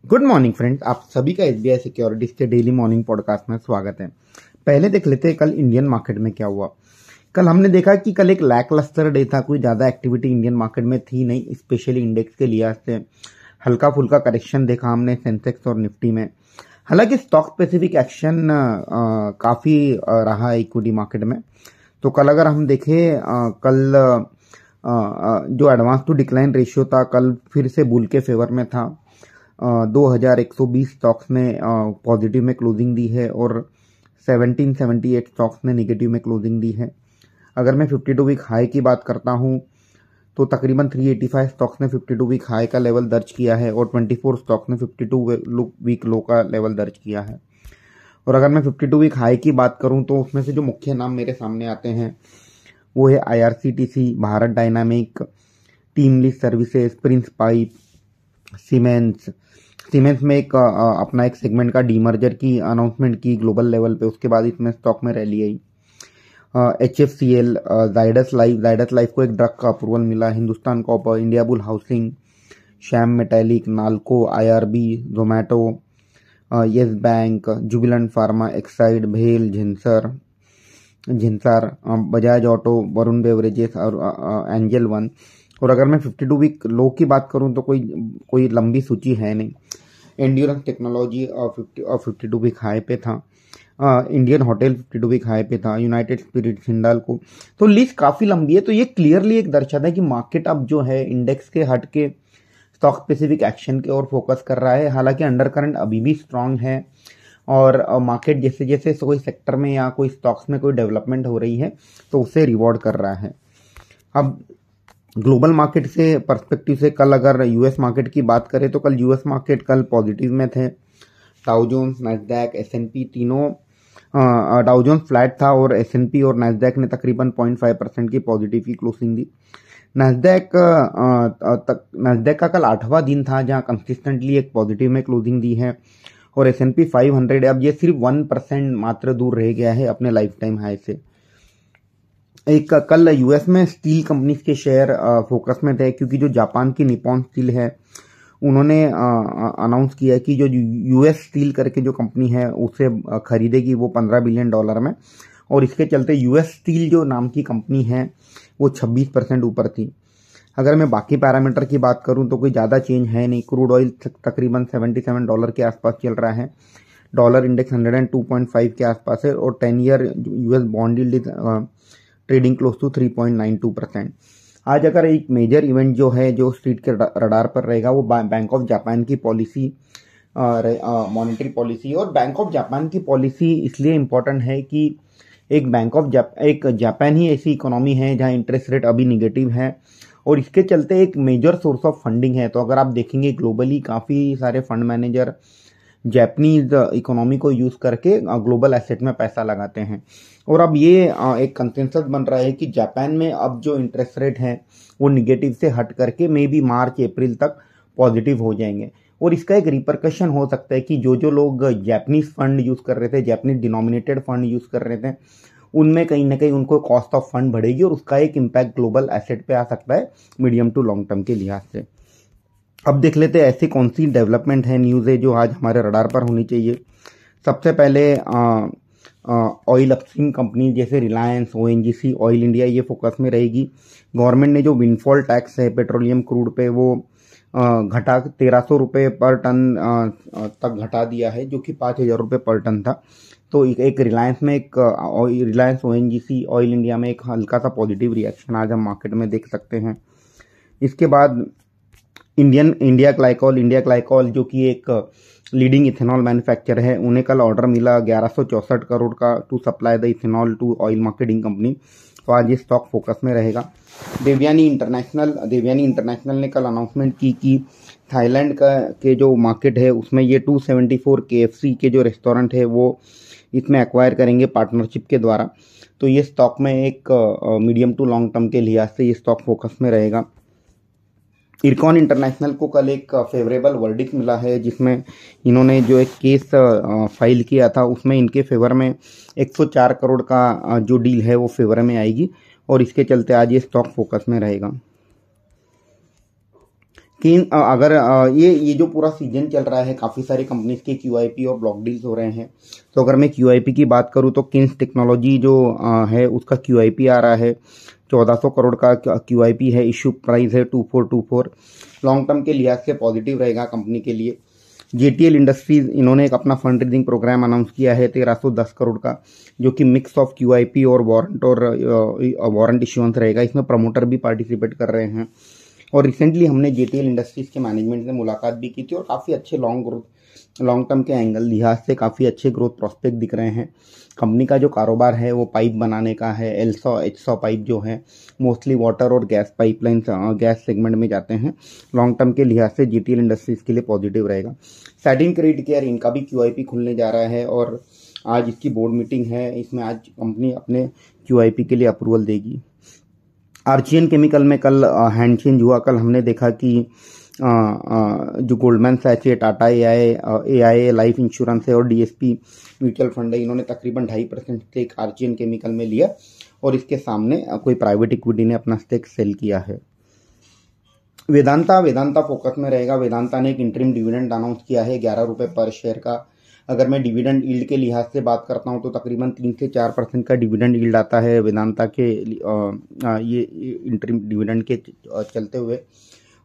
Good morning friends, आप सभी का एसबीआई सिक्योरिटीज के डेली मॉर्निंग पॉडकास्ट में स्वागत है। पहले देख लेते हैं कल इंडियन मार्केट में क्या हुआ। कल हमने देखा कि कल एक लैकलस्टर डे था, कोई ज़्यादा एक्टिविटी इंडियन मार्केट में थी नहीं, स्पेशली इंडेक्स के लिहाज से हल्का फुल्का करेक्शन देखा हमने सेंसेक्स और निफ्टी में। हालांकि स्टॉक स्पेसिफिक एक्शन काफ़ी रहा इक्विटी मार्केट में। तो कल अगर हम देखें कल जो एडवांस टू डिक्लाइन रेशियो था कल फिर से बुल के फेवर में था। 2120 स्टॉक्स ने पॉजिटिव में क्लोजिंग दी है और 1778 स्टॉक्स ने नेगेटिव में क्लोजिंग दी है। अगर मैं 52 वीक हाई की बात करता हूं तो तकरीबन 385 स्टॉक्स ने 52 वीक हाई का लेवल दर्ज किया है और 24 स्टॉक्स ने 52 वीक लो का लेवल दर्ज किया है। और अगर मैं 52 वीक हाई की बात करूं तो उसमें से जो मुख्य नाम मेरे सामने आते हैं वो है IRCTC, Bharat dynamic, team lease services, Prince pipe, siemens में एक अपना एक सेगमेंट का डीमर्जर की अनाउंसमेंट की ग्लोबल लेवल पे, उसके बाद इसमें स्टॉक में रैली आई। HFCL, जाइडस लाइफ को एक ड्रग का अप्रूवल मिला, Hindustan copper, India bull housing, Shyam metallic, NALCO, IRB, Zomato, yes bank, Jubilant pharma, Exide, भेल, झिंसार, बजाज ऑटो, वरुण बेवरेजेस और एंजल वन। और अगर मैं 52 वीक लो की बात करूं तो कोई लंबी सूची है नहीं। एंड्योरेंस टेक्नोलॉजी 52 वीक हाई पे था। इंडियन होटल 52 वीक हाई पे था। United spirit, Hindalco. तो लिस्ट काफी लंबी है। तो ये क्लियरली एक दर्शाता है कि मार्केट अब जो है इंडेक्स के हट के स्टॉक स्पेसिफिक एक्शन की ओर फोकस कर रहा है। हालांकि अंडर करंट अभी भी स्ट्रांग है और मार्केट जैसे जैसे कोई सेक्टर में या कोई स्टॉक्स में कोई डेवलपमेंट हो रही है तो उसे रिवॉर्ड कर रहा है। अब ग्लोबल मार्केट से पर्सपेक्टिव से कल अगर यूएस मार्केट की बात करें तो कल यूएस मार्केट कल पॉजिटिव में थे। डाउ जोन्स, नैस्डैक, S&P तीनों, डाउ जोन्स फ्लैट था और S&P और नैस्डैक ने तकरीबन 0.5% की पॉजिटिव की क्लोजिंग दी। नैस्डैक का कल 8वां दिन था जहां कंसिस्टेंटली एक पॉजिटिव में क्लोजिंग दी है और S&P 500 अब ये सिर्फ 1% मात्र दूर रह गया है अपने लाइफ टाइम हाई से। एक कल यूएस में स्टील कंपनीज के शेयर फोकस में थे क्योंकि जो जापान की निप्पॉन स्टील है उन्होंने अनाउंस किया कि जो यूएस स्टील करके जो कंपनी है उसे खरीदेगी वो $15 बिलियन में। और इसके चलते यूएस स्टील जो नाम की कंपनी है वो 26% ऊपर थी। अगर मैं बाकी पैरामीटर की बात करूं तो कोई ज़्यादा चेंज है नहीं। क्रूड ऑयल तकरीबन $77 के आसपास चल रहा है। डॉलर इंडेक्स 102.5 के आसपास है और 10 year US bond yield trading close to 3.92%। आज अगर एक मेजर इवेंट जो है जो स्ट्रीट के रडार पर रहेगा वो बैंक ऑफ जापान की पॉलिसी, मॉनेटरी पॉलिसी। और बैंक ऑफ जापान की पॉलिसी इसलिए इम्पोर्टेंट है कि एक जापान ही ऐसी इकोनॉमी है जहां इंटरेस्ट रेट अभी निगेटिव है और इसके चलते एक मेजर सोर्स ऑफ फंडिंग है। तो अगर आप देखेंगे ग्लोबली काफ़ी सारे फंड मैनेजर जापानीज इकोनॉमी को यूज करके ग्लोबल एसेट में पैसा लगाते हैं। और अब ये एक कंसेंसस बन रहा है कि जापान में अब जो इंटरेस्ट रेट है वो निगेटिव से हट करके मे बी मार्च अप्रैल तक पॉजिटिव हो जाएंगे। और इसका एक रिपरकशन हो सकता है कि जो लोग जापानीज फंड यूज कर रहे थे, जापानीज डिनोमिनेटेड फंड यूज कर रहे थे, उनमें कहीं ना कहीं उनको कॉस्ट ऑफ फंड बढ़ेगी और उसका एक इम्पैक्ट ग्लोबल एसेट पे आ सकता है मीडियम टू लॉन्ग टर्म के लिहाज से। अब देख लेते हैं ऐसी कौन सी डेवलपमेंट है, न्यूज़ है जो आज हमारे रडार पर होनी चाहिए। सबसे पहले ऑयल अपस्ट्रीम कंपनी जैसे रिलायंस, ONGC, ऑयल इंडिया ये फोकस में रहेगी। गवर्नमेंट ने जो विंडफॉल टैक्स है पेट्रोलियम क्रूड पे वो घटा 1300 रुपये पर टन तक घटा दिया है जो कि 5000 रुपये पर टन था। तो एक रिलायंस में रिलायंस, ONGC, ऑयल इंडिया में एक हल्का सा पॉजिटिव रिएक्शन आज हम मार्केट में देख सकते हैं। इसके बाद इंडिया ग्लाइकॉल जो कि एक लीडिंग इथेनॉल मैन्युफैक्चर है, उन्हें कल ऑर्डर मिला 1164 करोड़ का to supply the ethanol to oil marketing company. तो आज ये स्टॉक फोकस में रहेगा। देवयानी इंटरनेशनल ने कल अनाउंसमेंट की कि थाईलैंड के जो मार्केट है उसमें ये 274 KFC के जो रेस्टोरेंट है वो इसमें एक्वायर करेंगे पार्टनरशिप के द्वारा। तो ये स्टॉक में एक मीडियम टू लॉन्ग टर्म के लिहाज से ये स्टॉक फोकस में रहेगा। इरकॉन इंटरनेशनल को कल एक फेवरेबल वर्डिक्ट मिला है जिसमें इन्होंने जो एक केस फाइल किया था उसमें इनके फेवर में 104 करोड़ का जो डील है वो फेवर में आएगी और इसके चलते आज ये स्टॉक फोकस में रहेगा। कि अगर ये जो पूरा सीजन चल रहा है, काफ़ी सारी कंपनीज के QIP और ब्लॉक डील्स हो रहे हैं। तो अगर मैं QIP की बात करूँ तो किन्स टेक्नोलॉजी जो है उसका QIP आ रहा है 1400 करोड़ का QIP है। इशू प्राइस है 2424। लॉन्ग टर्म के लिहाज से पॉजिटिव रहेगा कंपनी के लिए। JTL इंडस्ट्रीज इन्होंने एक अपना फंड रेजिंग प्रोग्राम अनाउंस किया है 1310 करोड़ का, जो कि मिक्स ऑफ QIP और वारंट इश्यूएंस रहेगा। इसमें प्रमोटर भी पार्टिसिपेट कर रहे हैं। और रिसेंटली हमने JTL इंडस्ट्रीज के मैनेजमेंट से मुलाकात भी की थी और काफ़ी अच्छे लॉन्ग टर्म के एंगल लिहाज से काफ़ी अच्छे ग्रोथ प्रोस्पेक्ट दिख रहे हैं। कंपनी का जो कारोबार है वो पाइप बनाने का है। L100 H100 पाइप जो है मोस्टली वाटर और गैस पाइपलाइन गैस सेगमेंट में जाते हैं। लॉन्ग टर्म के लिहाज से JTL इंडस्ट्रीज के लिए पॉजिटिव रहेगा। सैटिन क्रेडिट केयर इनका भी QIP खुलने जा रहा है और आज इसकी बोर्ड मीटिंग है। इसमें आज कंपनी अपने QIP के लिए अप्रूवल देगी। आर्चियन केमिकल में कल हैंड चेंज हुआ। कल हमने देखा कि जो गोल्डमैन सैच है, टाटा AIA लाइफ इंश्योरेंस है और DSP म्यूचुअल फंड है, इन्होंने तकरीबन 2.5% स्टेक आर्चियन केमिकल में लिया और इसके सामने कोई प्राइवेट इक्विटी ने अपना स्टेक सेल किया है। वेदांता फोकस में रहेगा। वेदांता ने एक इंटरिम डिविडेंड अनाउंस किया है 11 रुपये पर शेयर का। अगर मैं डिविडेंड यील्ड के लिहाज से बात करता हूं तो तकरीबन 3 से 4% का डिविडेंड यील्ड आता है वेदांता के ये इंटरिम डिविडेंड के चलते हुए।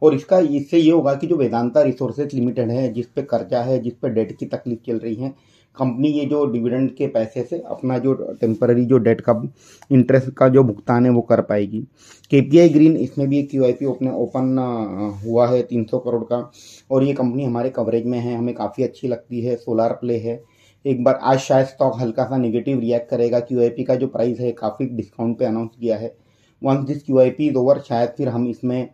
और इससे ये होगा कि जो वेदांता रिसोर्सेज लिमिटेड है, जिस पे कर्जा है, जिस पे डेट की तकलीफ चल रही है, कंपनी ये जो डिविडेंड के पैसे से अपना जो टेम्पररी जो डेट का इंटरेस्ट का जो भुगतान है वो कर पाएगी। KPI ग्रीन, इसमें भी एक QIP ओपन हुआ है 300 करोड़ का और ये कंपनी हमारे कवरेज में है, हमें काफ़ी अच्छी लगती है। सोलार प्ले है। एक बार आज शायद स्टॉक हल्का सा नेगेटिव रिएक्ट करेगा। QIP का जो प्राइस है काफ़ी डिस्काउंट पे अनाउंस किया है। Once this QIP is over शायद फिर हम इसमें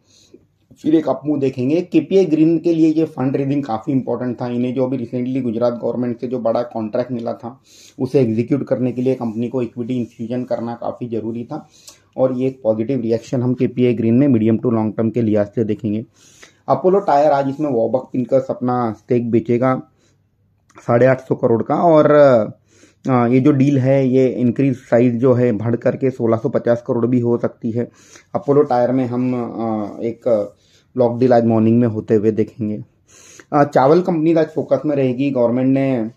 फिर एक अपमूव देखेंगे। KPI ग्रीन के लिए ये फंड रेजिंग काफ़ी इंपॉर्टेंट था। इन्हें जो अभी रिसेंटली गुजरात गवर्नमेंट से जो बड़ा कॉन्ट्रैक्ट मिला था उसे एग्जीक्यूट करने के लिए कंपनी को इक्विटी इन्फ्यूजन करना काफ़ी जरूरी था और ये एक पॉजिटिव रिएक्शन हम KPI ग्रीन में मीडियम टू लॉन्ग टर्म के लिहाज से देखेंगे। अपोलो टायर, आज इसमें वॉबक पिंकर्स अपना स्टेक बेचेगा 850 करोड़ का और ये जो डील है ये इंक्रीज साइज जो है बढ़ करके 1650 करोड़ भी हो सकती है। अपोलो टायर में हम एक ब्लॉक डील आज मॉर्निंग में होते हुए देखेंगे। चावल कंपनी आज फोकस में रहेगी। गवर्नमेंट ने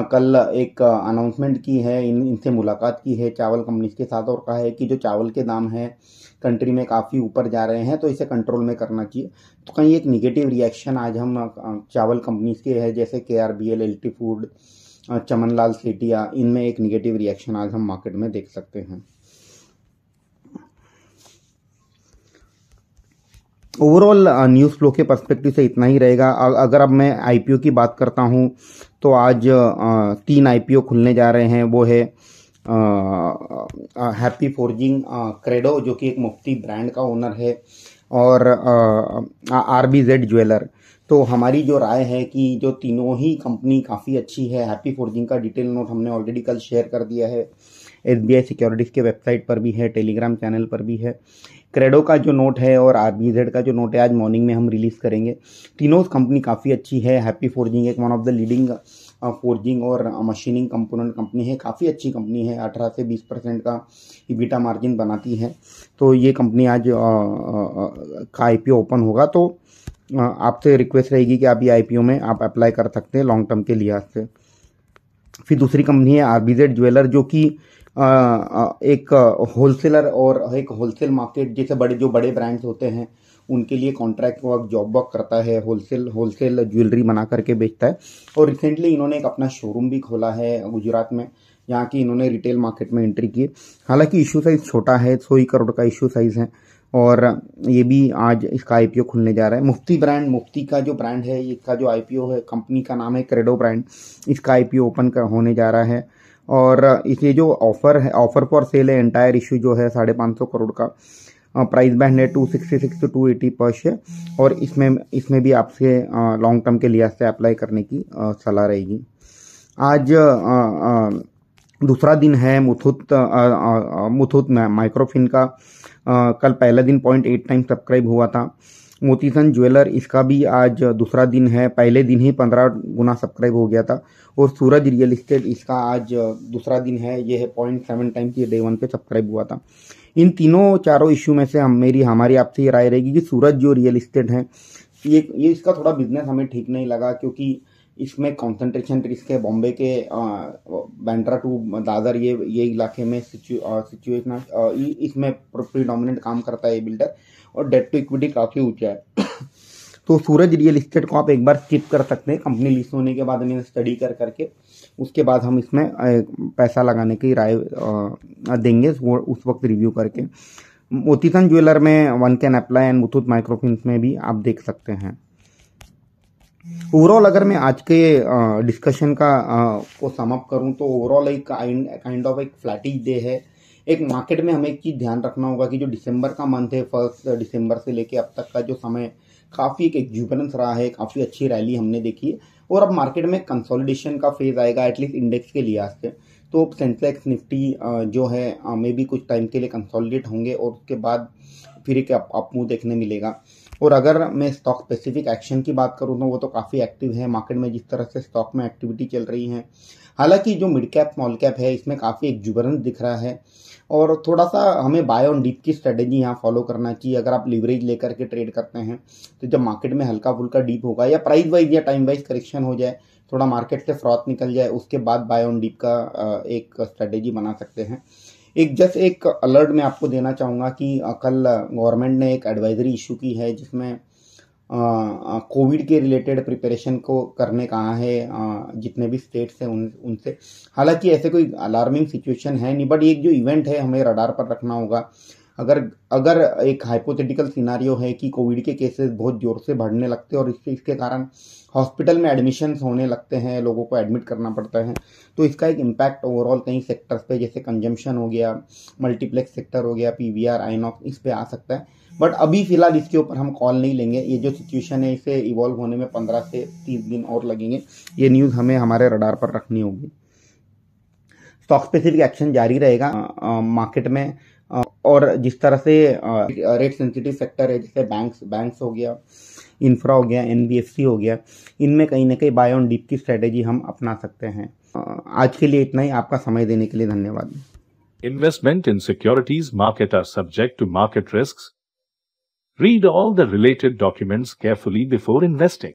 कल एक अनाउंसमेंट की है, इनसे मुलाकात की है चावल कंपनीज के साथ और कहा है कि जो चावल के दाम है कंट्री में काफ़ी ऊपर जा रहे हैं तो इसे कंट्रोल में करना चाहिए। तो कहीं एक निगेटिव रिएक्शन आज हम चावल कंपनीज के है जैसे KRBL, LT food, Chamanlal Sethia, इनमें एक निगेटिव रिएक्शन आज हम मार्केट में देख सकते हैं। ओवरऑल न्यूज़ फ्लो के पर्सपेक्टिव से इतना ही रहेगा। अगर अब मैं IPO की बात करता हूं तो आज 3 IPO खुलने जा रहे हैं। वो है हैप्पी फोर्जिंग, क्रेडो जो कि एक मुफ्ती ब्रांड का ओनर है और RBZ ज्वेलर। तो हमारी जो राय है कि जो तीनों ही कंपनी काफ़ी अच्छी है। हैप्पी फोर्जिंग का डिटेल नोट हमने ऑलरेडी कल शेयर कर दिया है, SBI सिक्योरिटीज़ के वेबसाइट पर भी है, टेलीग्राम चैनल पर भी है। क्रेडो का जो नोट है और RBZ का जो नोट है आज मॉर्निंग में हम रिलीज़ करेंगे। तीनों कंपनी काफ़ी अच्छी है। हैप्पी फोर्जिंग एक one of the leading forging और मशीनिंग कंपोनेंट कंपनी है, काफ़ी अच्छी कंपनी है, 18 से 20% का EBITDA मार्जिन बनाती है। तो ये कंपनी आज का IPO ओपन होगा तो आपसे रिक्वेस्ट रहेगी कि आप ये IPO में आप अप्लाई कर सकते हैं लॉन्ग टर्म के लिहाज से। फिर दूसरी कंपनी है RBZ ज्वेलर जो कि एक होलसेलर और एक होलसेल मार्केट जैसे जो बड़े ब्रांड्स होते हैं उनके लिए कॉन्ट्रैक्ट वर्क, जॉब वर्क करता है, होलसेल ज्वेलरी बना करके बेचता है। और रिसेंटली इन्होंने एक अपना शोरूम भी खोला है गुजरात में, यहाँ की इन्होंने रिटेल मार्केट में एंट्री की। हालांकि इशू साइज छोटा है, 100 करोड़ का इशू साइज है और ये भी आज इसका IPO खुलने जा रहा है। मुफ्ती का जो ब्रांड है, इसका जो IPO है, कंपनी का नाम है क्रेडो ब्रांड, इसका IPO ओपन होने जा रहा है। और इसे जो ऑफर फॉर सेल है, एंटायर इशू जो है 550 करोड़ का, प्राइस बैंड है 266 to 280 पर शेयर और इसमें भी आपसे लॉन्ग टर्म के लिहाज से अप्लाई करने की सलाह रहेगी। आज दूसरा दिन है मुथूट माइक्रोफिन का। कल पहला दिन 0.8 टाइम सब्सक्राइब हुआ था। मोतीसन ज्वेलर, इसका भी आज दूसरा दिन है, पहले दिन ही 15 गुना सब्सक्राइब हो गया था। और सूरज रियल एस्टेट, इसका आज दूसरा दिन है, ये है 0.7 टाइम की डे 1 पे सब्सक्राइब हुआ था। इन चारों इश्यू में से हमारी आपसे ये राय रहेगी कि सूरज जो रियल एस्टेट है, ये इसका थोड़ा बिजनेस हमें ठीक नहीं लगा, क्योंकि इसमें कंसंट्रेशन रिस्क है। बॉम्बे के बांद्रा टू दादर ये इलाके में सिचुएशन इसमें प्रीडोमिनेंट काम करता है ये बिल्डर, और डेट टू इक्विटी काफ़ी ऊंचा है। तो सूरज रियल इस्टेट को आप एक बार स्किप कर सकते हैं। कंपनी लिस्ट होने के बाद हमें स्टडी कर करके उसके बाद हम इसमें पैसा लगाने की राय देंगे, वो उस वक्त रिव्यू करके। मोतीसन ज्वेलर में one can apply and Muthoot microfinance में भी आप देख सकते हैं। ओवरऑल अगर मैं आज के डिस्कशन का को सम अप करूं तो ओवरऑल एक काइंड ऑफ एक फ्लैटिश डे है। एक मार्केट में हमें एक चीज ध्यान रखना होगा कि जो दिसंबर का मंथ है, 1 दिसंबर से लेके अब तक का जो समय काफी एक एक्जुबरेंस रहा है, काफी अच्छी रैली हमने देखी है, और अब मार्केट में कंसोलिडेशन का फेज आएगा एटलीस्ट इंडेक्स के लिहाज से। तो सेंसेक्स निफ्टी जो है मे भी कुछ टाइम के लिए कंसोलिडेट होंगे और उसके बाद फिर एक अप मूव देखने मिलेगा। और अगर मैं स्टॉक स्पेसिफिक एक्शन की बात करूं तो वो तो काफ़ी एक्टिव है मार्केट में, जिस तरह से स्टॉक में एक्टिविटी चल रही है। हालांकि जो मिड कैप स्मॉल कैप है इसमें काफ़ी एक्जुबरेंस दिख रहा है, और थोड़ा सा हमें बाय ऑन डीप की स्ट्रेटेजी यहाँ फॉलो करना चाहिए। अगर आप लिवरेज लेकर के ट्रेड करते हैं तो जब मार्केट में हल्का फुल्का डीप होगा या प्राइस वाइज या टाइम वाइज करेक्शन हो जाए, थोड़ा मार्केट से फ्रॉथ निकल जाए, उसके बाद बाय ऑन डीप का एक स्ट्रेटेजी बना सकते हैं। एक अलर्ट मैं आपको देना चाहूँगा कि कल गवर्नमेंट ने एक एडवाइजरी इशू की है जिसमें कोविड के रिलेटेड प्रिपरेशन को करने कहा है जितने भी स्टेट्स हैं उनसे। हालांकि ऐसे कोई अलार्मिंग सिचुएशन है नहीं, बट एक जो इवेंट है हमें रडार पर रखना होगा। अगर एक हाइपोथेटिकल सिनारियो है कि कोविड के केसेस बहुत जोर से बढ़ने लगते हैं और इसके कारण हॉस्पिटल में एडमिशन्स होने लगते हैं, लोगों को एडमिट करना पड़ता है, तो इसका एक इम्पैक्ट ओवरऑल कई सेक्टर्स पे, जैसे कंजम्पशन हो गया, मल्टीप्लेक्स सेक्टर हो गया, पीवीआर, आइनॉक्स, इस पे आ सकता है। बट अभी फिलहाल इसके ऊपर हम कॉल नहीं लेंगे। ये जो सिचुएशन है इसे इवॉल्व होने में 15 से 30 दिन और लगेंगे। ये न्यूज़ हमें हमारे रडार पर रखनी होगी। स्टॉक स्पेसिफिक एक्शन जारी रहेगा मार्केट में, और जिस तरह से रेट सेंसिटिव सेक्टर है जैसे बैंक्स हो गया, इंफ्रा हो गया, एनबीएफसी हो गया, इनमें कहीं ना कहीं बाय ऑन डीप की स्ट्रेटेजी हम अपना सकते हैं। आज के लिए इतना ही। आपका समय देने के लिए धन्यवाद। Investment in securities market are subject to market risks. Read all the related documents carefully before investing.